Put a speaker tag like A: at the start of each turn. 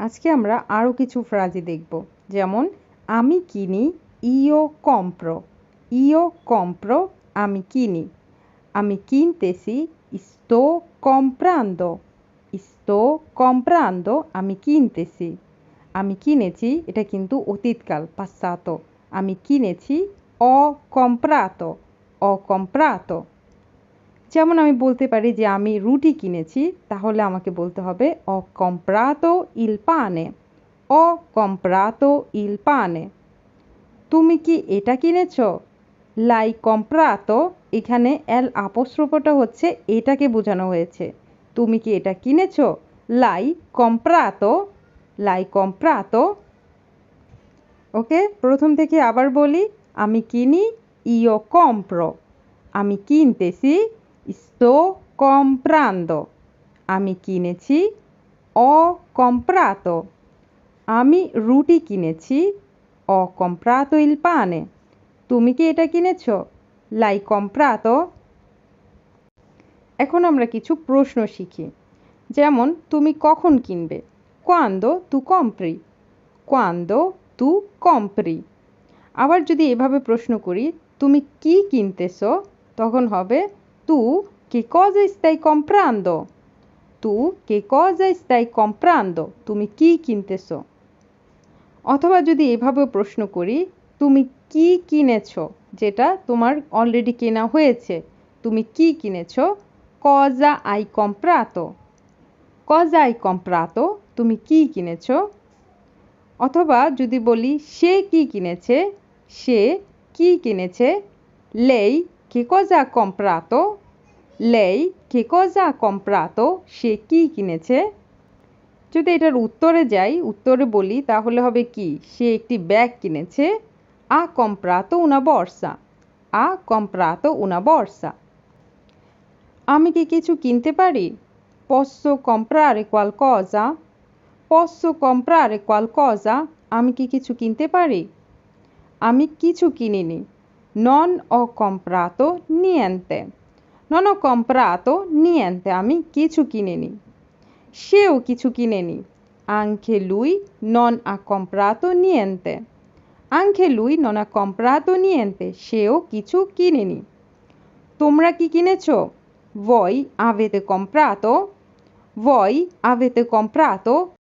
A: আজকে আমরা আরও কিছু ফ্রাজি দেখব, যেমন আমি কিনি, ইও কম্প্রো। ইও কম্প্রো আমি কিনি। আমি কিনতেছি, sto comprando। sto comprando আমি কিনতেছি। আমি কিনেছি এটা কিন্তু অতীতকাল, passato। আমি কিনেছি, ho comprato। ho comprato। যেমন আমি বলতে পারি যে আমি রুটি কিনেছি, তাহলে আমাকে বলতে হবে ho comprato il pane। ho comprato il pane। তুমি কি এটা কিনেছো? l'hai comprato। এখানে এল অ্যাপোস্ট্রোফটা হচ্ছে এটাকে বোঝানো হয়েছে। তুমি কি এটা কিনেছো? l'hai comprato। l'hai comprato। ওকে, প্রথম থেকে আবার বলি। আমি কিনি, io compro। আমি কিনতেছি, sto comprando। আমি কিনেছি, ho comprato। আমি রুটি কিনেছি, ho comprato il pane। তুমি কি এটা কিনেছো? l'hai comprato। এখন আমরা কিছু প্রশ্ন শিখি, যেমন তুমি কখন কিনবে? quando tu compri। quando tu compri। আবার যদি এভাবে প্রশ্ন করি, তুমি কি কিনতেছো? তখন হবে tu che cosa stai comprando। tu che cosa stai comprando। তুমি কি কিনতেছো? অথবা যদি এভাবে প্রশ্ন করি, তুমি কি কিনেছো? যেটা তোমার অলরেডি কেনা হয়েছে, তুমি কি কিনেছো? cosa hai comprato। cosa hai comprato। তুমি কি কিনেছো? অথবা যদি বলি সে কি কিনেছে, সে কি কিনেছে? lei che cosa ha comprato। lei che cosa ha comprato। সে কি কিনেছে? যদি এটার উত্তরে যাই, উত্তরে বলি, তাহলে হবে কি? সে একটি ব্যাগ কিনেছে, ha comprato una borsa। ha comprato una borsa। আমি কি কিছু কিনতে পারি? posso comprare qualcosa। posso comprare qualcosa। আমি কি কিছু কিনতে পারি? আমি কিছু কিনিনি, non ho comprato niente। non ho comprato niente। আমি কিছু কিনিনি। সেও কিছু কিনেনি, anche lui non ha comprato niente। anche lui non ha comprato niente। সেও কিছু কিনেনি। তোমরা কি কিনেছো? voi avete comprato। voi avete comprato।